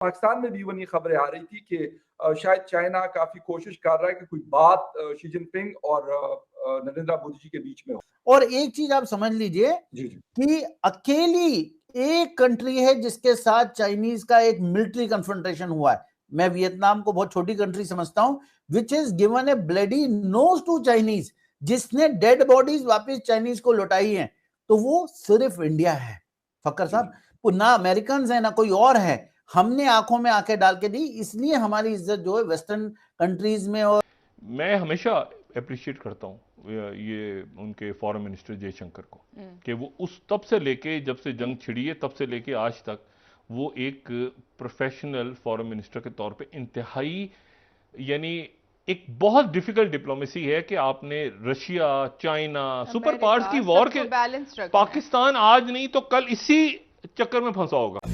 पाकिस्तान में भी ये खबरें आ रही थी कि शायद चाइना काफी कोशिश कर रहा है कि कोई बात शी जिनपिंग और नरेंद्र मोदी जी के बीच में हो। और एक चीज आप समझ लीजिए जी जी कि अकेली एक कंट्री है जिसके साथ चाइनीज का एक मिलिट्री कन्फ्रंटेशन हुआ है। मैं वियतनाम को बहुत छोटी कंट्री समझता हूं, which is given a bloody nose to Chinese, जिसने डेड बॉडीज वापस चाइनीज को लौटाई हैं, तो वो सिर्फ इंडिया है फक्कर साहब। ना अमेरिकन है ना कोई और है। हमने आंखों में आंखें डाल के दी, इसलिए हमारी इज्जत जो है वेस्टर्न कंट्रीज में। और मैं हमेशा अप्रिशिएट करता हूँ ये उनके फॉरेन मिनिस्टर जयशंकर को कि वो उस तब से लेके जब से जंग छिड़ी है तब से लेके आज तक वो एक प्रोफेशनल फॉरेन मिनिस्टर के तौर पे इंतहाई, यानी एक बहुत डिफिकल्ट डिप्लोमेसी है कि आपने रशिया, चाइना, सुपर पावर्स की वॉर के पाकिस्तान आज नहीं तो कल इसी चक्कर में फंसा होगा।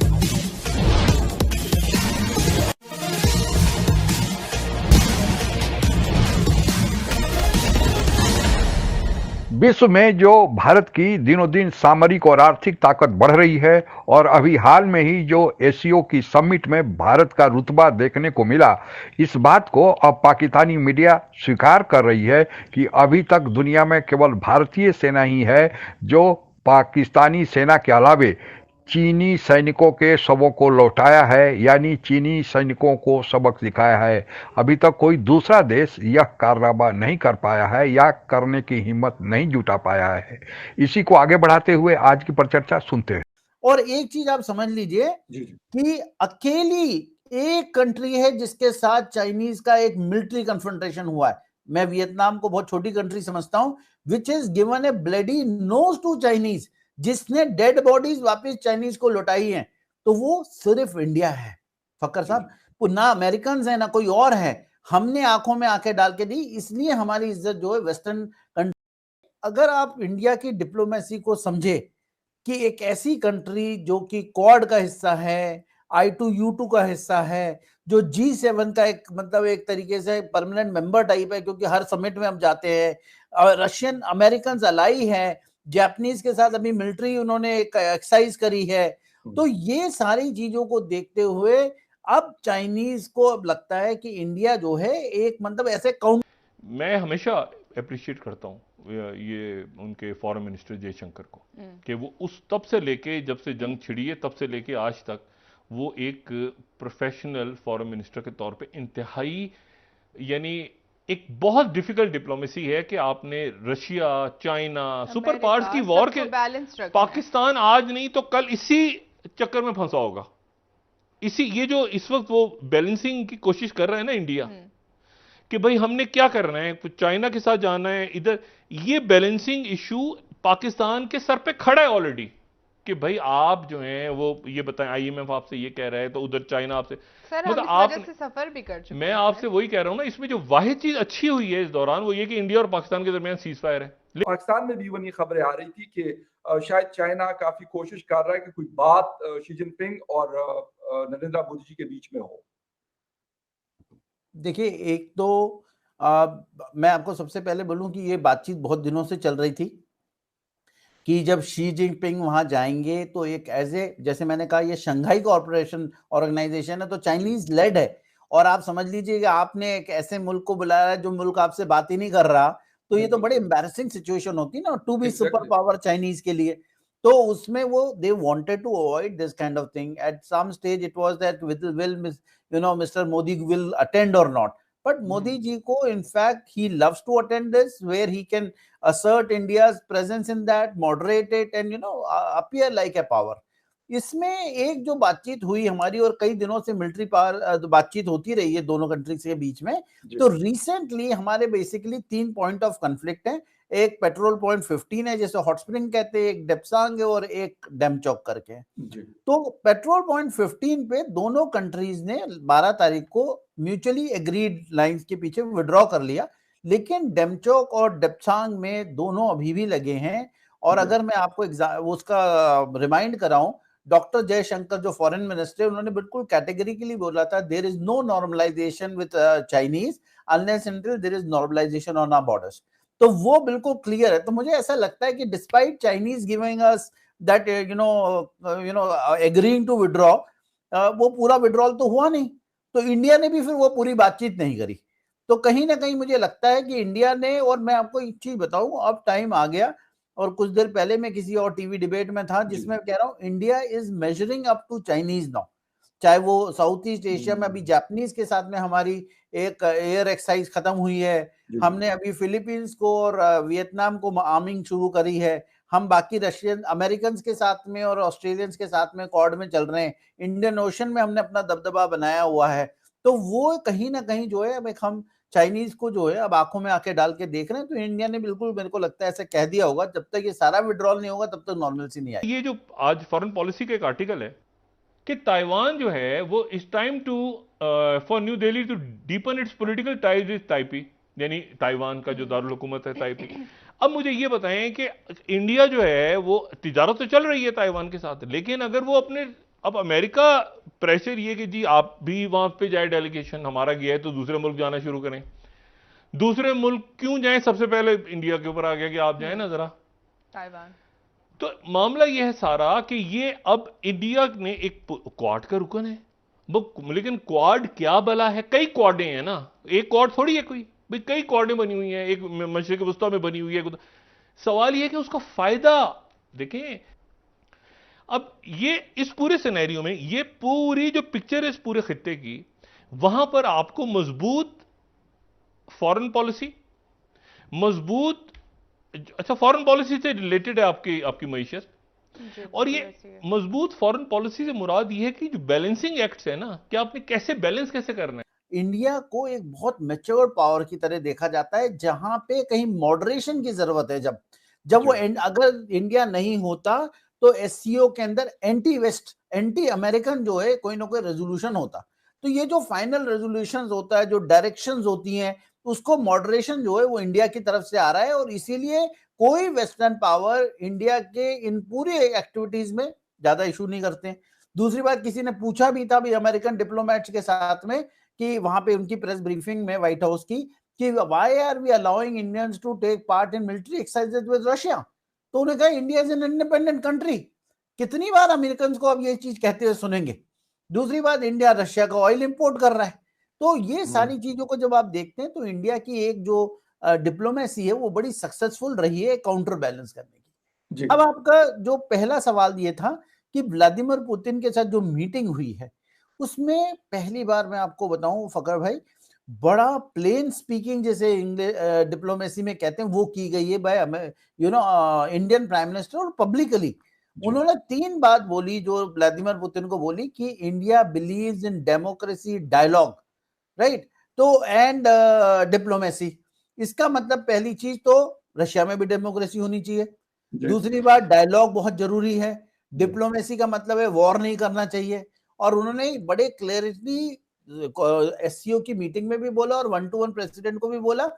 विश्व में जो भारत की दिनों दिन सामरिक और आर्थिक ताकत बढ़ रही है और अभी हाल में ही जो एसीओ की समिट में भारत का रुतबा देखने को मिला, इस बात को अब पाकिस्तानी मीडिया स्वीकार कर रही है कि अभी तक दुनिया में केवल भारतीय सेना ही है जो पाकिस्तानी सेना के अलावे चीनी सैनिकों के शवों को लौटाया है, यानी चीनी सैनिकों को सबक सिखाया है। अभी तक कोई दूसरा देश यह कारनामा नहीं कर पाया है या करने की हिम्मत नहीं जुटा पाया है। इसी को आगे बढ़ाते हुए आज की परिचर्चा सुनते हैं। और एक चीज आप समझ लीजिए कि अकेली एक कंट्री है जिसके साथ चाइनीज का एक मिलिट्री कन्फ्रंटेशन हुआ है। मैं वियतनाम को बहुत छोटी कंट्री समझता हूं, which is given a bloody nose to Chinese, जिसने डेड बॉडीज वापस चाइनीज को लौटाई हैं, तो वो सिर्फ इंडिया है फक्कर साहब। ना अमेरिकन है ना कोई और है। हमने आंखों में आंखें डाल के दी, इसलिए हमारी इज्जत जो है वेस्टर्न कंट्री। अगर आप इंडिया की डिप्लोमेसी को समझे कि एक ऐसी कंट्री जो कि क्वाड का हिस्सा है, I2U2 का हिस्सा है, जो G7 का एक मतलब एक तरीके से परमानेंट मेंबर टाइप है, क्योंकि हर समिट में हम जाते हैं, और रशियन अमेरिकन अलाई है, जापानीज के साथ अभी मिलिट्री उन्होंने एक एक्सरसाइज करी है। तो ये सारी चीजों को देखते हुए अब चाइनीज को अब लगता है कि इंडिया जो है एक मतलब ऐसे काउंट। मैं हमेशा अप्रिशिएट करता हूँ ये उनके फॉरेन मिनिस्टर जयशंकर को कि वो उस तब से लेके जब से जंग छिड़ी है तब से लेके आज तक वो एक प्रोफेशनल फॉरेन मिनिस्टर के तौर पे इंतहाई, यानी एक बहुत डिफिकल्ट डिप्लोमेसी है कि आपने रशिया, चाइना, सुपर पावर्स की वॉर के पाकिस्तान आज नहीं तो कल इसी चक्कर में फंसा होगा। ये जो इस वक्त वो बैलेंसिंग की कोशिश कर रहा है ना इंडिया कि भाई हमने क्या करना है, चाइना के साथ जाना है इधर, ये बैलेंसिंग इशू पाकिस्तान के सर पे खड़ा है ऑलरेडी कि भाई आप जो हैं वो ये बताएं, IMF आपसे ये कह रहा है तो उधर चाइना आपसे, मतलब आप से सफर भी कर चुके। मैं आपसे वही कह रहा हूं ना, इसमें जो वाहिद चीज अच्छी हुई है इस दौरान वो ये कि इंडिया और पाकिस्तान के दरमियान सीज फायर है। पाकिस्तान में भी ये खबरें आ रही थी कि शायद चाइना काफी कोशिश कर रहा है कि कोई बात शी जिनपिंग और नरेंद्र मोदी जी के बीच में हो। देखिए, एक तो मैं आपको सबसे पहले बोलूं कि ये बातचीत बहुत दिनों से चल रही थी कि जब शी जिनपिंग वहां जाएंगे तो एक जैसे मैंने कहा, ये शंघाई कोऑपरेशन ऑर्गेनाइजेशन है, तो चाइनीज लेड है। और आप समझ लीजिए कि आपने एक ऐसे मुल्क को बुलाया है जो मुल्क आपसे बात ही नहीं कर रहा, तो ये तो बड़ी एम्बैरेसिंग सिचुएशन होती ना to be super power Chinese के लिए। तो उसमें वो they wanted to avoid this kind of thing. At some stage it was that will mister Modi will attend or not, but Modi ji ko in fact he loves to attend this, where he can assert India's presence in that, moderate it and appear like a power. इसमें एक जो बातचीत हुई हमारी, और कई दिनों से मिलिट्री पावर बातचीत होती रही है दोनों कंट्रीज के बीच में, तो रिसेंटली हमारे बेसिकली 3 पॉइंट ऑफ कॉन्फ्लिक्ट है। एक पेट्रोल पॉइंट 15 है जैसे हॉट स्प्रिंग कहते हैं, एक डेप्सांग है और एक डेमचौक करके। तो पेट्रोल पॉइंट 15 पे दोनों कंट्रीज ने 12 तारीख को म्यूचुअली एग्रीड लाइंस के पीछे विड्रॉ कर लिया, लेकिन डेमचौक और डेप्सांग में दोनों अभी भी लगे हैं। और अगर मैं आपको उसका रिमाइंड कराऊं, डॉक्टर जयशंकर जो फॉरेन मिनिस्टर है, उन्होंने बिल्कुल कैटेगरिकली बोला था there is no normalisation with Chinese unless until there is normalisation on our borders. तो वो बिल्कुल क्लियर है। तो मुझे ऐसा लगता है कि despite Chinese giving us that agreeing to withdraw, वो पूरा विड्रॉल तो हुआ नहीं, तो इंडिया ने भी फिर वो पूरी बातचीत नहीं करी। तो कहीं ना कहीं मुझे लगता है कि इंडिया ने, और मैं आपको एक चीज बताऊं, अब टाइम आ गया, और कुछ देर पहले मैं किसी और टीवी डिबेट में था जिसमें कह रहा हूं India is measuring up to Chinese now, चाहे वो साउथ ईस्ट एशिया में अभी जापानीज के साथ में हमारी एक एयर एक्सरसाइज खत्म हुई है, हमने अभी फिलीपींस को और वियतनाम को आर्मिंग शुरू करी है, हम बाकी रशियन अमेरिकन के साथ में और ऑस्ट्रेलियंस के साथ में कॉर्ड में चल रहे हैं, इंडियन ओशन में हमने अपना दबदबा बनाया हुआ है। तो वो कहीं ना कहीं जो है अब एक हम चाइनीज को जो है अब आंखों में आके डाल के देख रहे हैं। तो इंडिया ने बिल्कुल, मेरे को लगता है ऐसा कह दिया होगा, जब तक ये सारा विड्रॉल नहीं होगा तब तक नॉर्मलसी नहीं आएगी। ये जो आज फॉरेन पॉलिसी का एक आर्टिकल है कि ताइवान जो है वो इस time to for New Delhi to deepen its political ties with Taipei, यानी ताइवान का जो दारुल हुकूमत है ताइपी। अब मुझे ये बताएं कि इंडिया जो है वो तिजारत तो चल रही है ताइवान के साथ, लेकिन अगर वो अपने, अब अमेरिका प्रेशर ये कि जी आप भी वहां पे जाए, डेलीगेशन हमारा गया है तो दूसरे मुल्क जाना शुरू करें। दूसरे मुल्क क्यों जाएं? सबसे पहले इंडिया के ऊपर आ गया कि आप जाएं ना जरा ताइवान। तो मामला यह है सारा कि ये अब इंडिया ने एक क्वाड का रुकन है वो, लेकिन क्वाड क्या भला है? कई क्वाडें हैं ना, एक क्वाड थोड़ी है कोई भाई, कई क्वाडें बनी हुई हैं, एक मशरिक वस्ता में बनी हुई है। सवाल यह है कि उसका फायदा देखें। अब ये इस पूरे सिनेरियो में ये पूरी जो पिक्चर है इस पूरे खित्ते की, वहां पर आपको मजबूत फॉरेन पॉलिसी, मजबूत, अच्छा फॉरेन पॉलिसी से रिलेटेड है आपकी मईशत, और ये मजबूत फॉरेन पॉलिसी से मुराद ये है कि जो बैलेंसिंग एक्ट्स है ना, कि आपने कैसे बैलेंस कैसे करना है। इंडिया को एक बहुत मैच्योर पावर की तरह देखा जाता है, जहां पे कहीं मॉडरेशन की जरूरत है। जब वो अगर इंडिया नहीं होता तो एससीओ के अंदर एंटी वेस्ट, एंटी अमेरिकन जो है कोई ना कोई रेजोल्यूशन होता। तो ये जो फाइनल रेजोल्यूशंस होता है, जो डायरेक्शंस होती हैं, उसको मॉडरेशन जो है वो इंडिया की तरफ से आ रहा है, और इसीलिए कोई वेस्टर्न पावर इंडिया के इन पूरी एक्टिविटीज में ज्यादा इशू नहीं करते हैं। दूसरी बात, किसी ने पूछा भी था भी अमेरिकन डिप्लोमेट्स के साथ में कि वहां पे उनकी प्रेस ब्रीफिंग में व्हाइट हाउस की कि why are we allowing Indians to take part in military exercises with Russia, तो उन्होंने कहा India is an independent country. कितनी बार अमेरिकन को अब ये चीज कहते हुए सुनेंगे? दूसरी बात, इंडिया रशिया का ऑयल इंपोर्ट कर रहा है। तो ये सारी चीजों को जब आप देखते हैं तो इंडिया की एक जो डिप्लोमेसी है वो बड़ी सक्सेसफुल रही है काउंटर बैलेंस करने की। अब आपका जो पहला सवाल ये था कि व्लादिमीर पुतिन के साथ जो मीटिंग हुई है, उसमें पहली बार मैं आपको बताऊं फकर भाई, बड़ा प्लेन स्पीकिंग जैसे डिप्लोमेसी में कहते हैं वो की गई है बाय इंडियन प्राइम मिनिस्टर, और पब्लिकली उन्होंने 3 बात बोली जो व्लादिमीर पुतिन को बोली कि India believes in democracy, dialogue, right, तो एंड डिप्लोमेसी। इसका मतलब पहली चीज तो रशिया में भी डेमोक्रेसी होनी चाहिए, दूसरी बात डायलॉग बहुत जरूरी है, डिप्लोमेसी का मतलब है वॉर नहीं करना चाहिए। और उन्होंने बड़े क्लियरली एससीओ की मीटिंग में भी बोला और 1-to-1 प्रेसिडेंट को भी बोला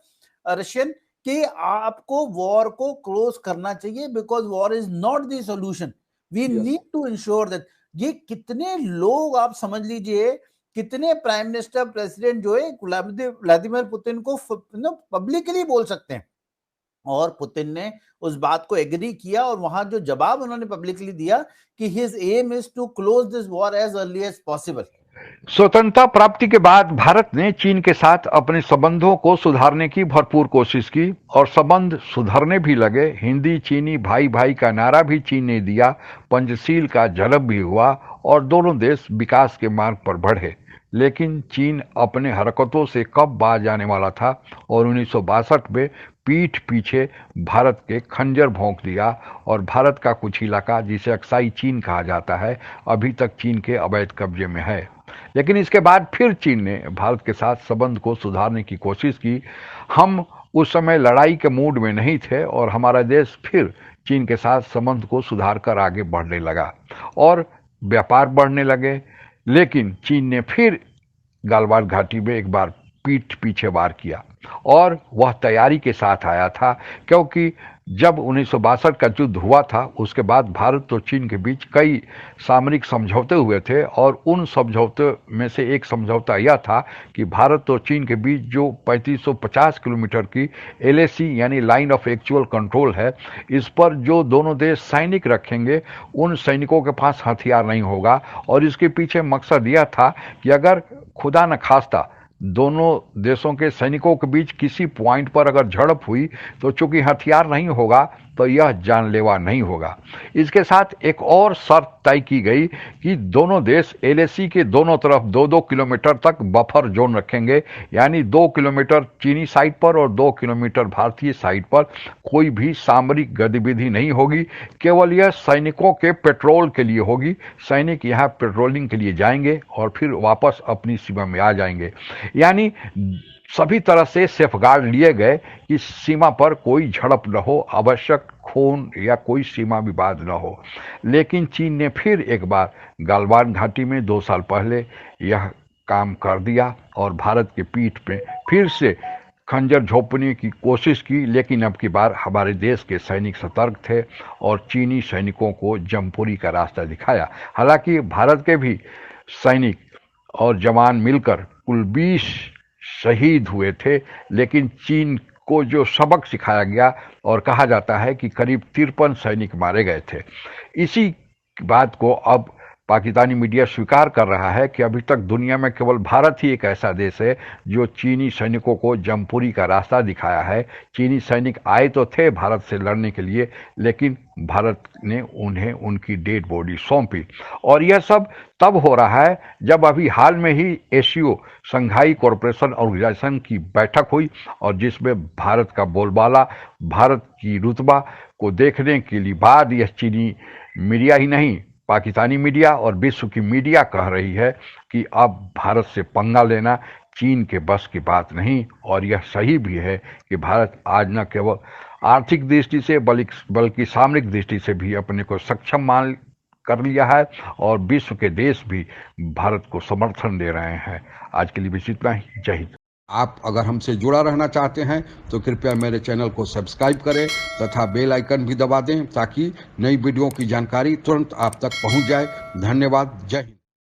रशियन कि आपको वॉर को क्लोज करना चाहिए, because war is not the solution, we need to ensure that. ये कितने लोग आप समझ लीजिए, कितने प्राइम मिनिस्टर, प्रेसिडेंट जो है व्लादिमीर पुतिन को पब्लिकली बोल सकते हैं, और पुतिन ने उस बात को एग्री किया, और वहां जो जवाब उन्होंने पब्लिकली दिया कि his aim is to close this war as early as possible. स्वतंत्रता प्राप्ति के बाद भारत ने चीन के साथ अपने संबंधों को सुधारने की भरपूर कोशिश की और संबंध सुधरने भी लगे। हिंदी चीनी भाई भाई का नारा भी चीन ने दिया, पंचशील का जलब भी हुआ और दोनों देश विकास के मार्ग पर बढ़े। लेकिन चीन अपने हरकतों से कब बाज आने वाला था और 1962 में पीठ पीछे भारत के खंजर भोंक दिया, और भारत का कुछ इलाका जिसे अक्साई चीन कहा जाता है अभी तक चीन के अवैध कब्जे में है। लेकिन इसके बाद फिर चीन ने भारत के साथ संबंध को सुधारने की कोशिश की। हम उस समय लड़ाई के मूड में नहीं थे और हमारा देश फिर चीन के साथ संबंध को सुधार कर आगे बढ़ने लगा और व्यापार बढ़ने लगे। लेकिन चीन ने फिर गालवान घाटी में एक बार पीठ पीछे वार किया, और वह तैयारी के साथ आया था, क्योंकि जब 1962 का युद्ध हुआ था उसके बाद भारत और चीन के बीच कई सामरिक समझौते हुए थे और उन समझौते में से एक समझौता यह था कि भारत और चीन के बीच जो 3550 किलोमीटर की LAC यानी लाइन ऑफ एक्चुअल कंट्रोल है, इस पर जो दोनों देश सैनिक रखेंगे उन सैनिकों के पास हथियार नहीं होगा। और इसके पीछे मकसद यह था कि अगर खुदा न खास्ता दोनों देशों के सैनिकों के बीच किसी पॉइंट पर अगर झड़प हुई तो चूंकि हथियार नहीं होगा तो यह जानलेवा नहीं होगा। इसके साथ एक और शर्त तय की गई कि दोनों देश LAC के दोनों तरफ 2-2 किलोमीटर तक बफर जोन रखेंगे, यानी 2 किलोमीटर चीनी साइड पर और 2 किलोमीटर भारतीय साइड पर कोई भी सामरिक गतिविधि नहीं होगी। केवल यह सैनिकों के पेट्रोल के लिए होगी। सैनिक यहाँ पेट्रोलिंग के लिए जाएंगे और फिर वापस अपनी सीमा में आ जाएंगे। यानी सभी तरह से सेफगार्ड लिए गए कि सीमा पर कोई झड़प न हो, आवश्यक खून या कोई सीमा विवाद न हो। लेकिन चीन ने फिर एक बार गलवान घाटी में 2 साल पहले यह काम कर दिया और भारत के पीठ पे फिर से खंजर झोंकने की कोशिश की। लेकिन अब की बार हमारे देश के सैनिक सतर्क थे और चीनी सैनिकों को जमपुरी का रास्ता दिखाया। हालांकि भारत के भी सैनिक और जवान मिलकर कुल 20 शहीद हुए थे, लेकिन चीन को जो सबक सिखाया गया और कहा जाता है कि करीब 53 सैनिक मारे गए थे। इसी बात को अब पाकिस्तानी मीडिया स्वीकार कर रहा है कि अभी तक दुनिया में केवल भारत ही एक ऐसा देश है जो चीनी सैनिकों को जमपुरी का रास्ता दिखाया है। चीनी सैनिक आए तो थे भारत से लड़ने के लिए, लेकिन भारत ने उन्हें उनकी डेड बॉडी सौंपी। और यह सब तब हो रहा है जब अभी हाल में ही ACO शंघाई कोऑपरेशन ऑर्गेनाइजेशन की बैठक हुई और जिसमें भारत का बोलबाला, भारत की रुतबा को देखने के लिए बाद यह चीनी मीडिया ही नहीं, पाकिस्तानी मीडिया और विश्व की मीडिया कह रही है कि अब भारत से पंगा लेना चीन के बस की बात नहीं। और यह सही भी है कि भारत आज न केवल आर्थिक दृष्टि से बल्कि सामरिक दृष्टि से भी अपने को सक्षम मान कर लिया है और विश्व के देश भी भारत को समर्थन दे रहे हैं। आज के लिए बस इतना ही। जय हिंद। आप अगर हमसे जुड़ा रहना चाहते हैं तो कृपया मेरे चैनल को सब्सक्राइब करें तथा बेल आइकन भी दबा दें ताकि नई वीडियो की जानकारी तुरंत आप तक पहुंच जाए। धन्यवाद। जय हिंद।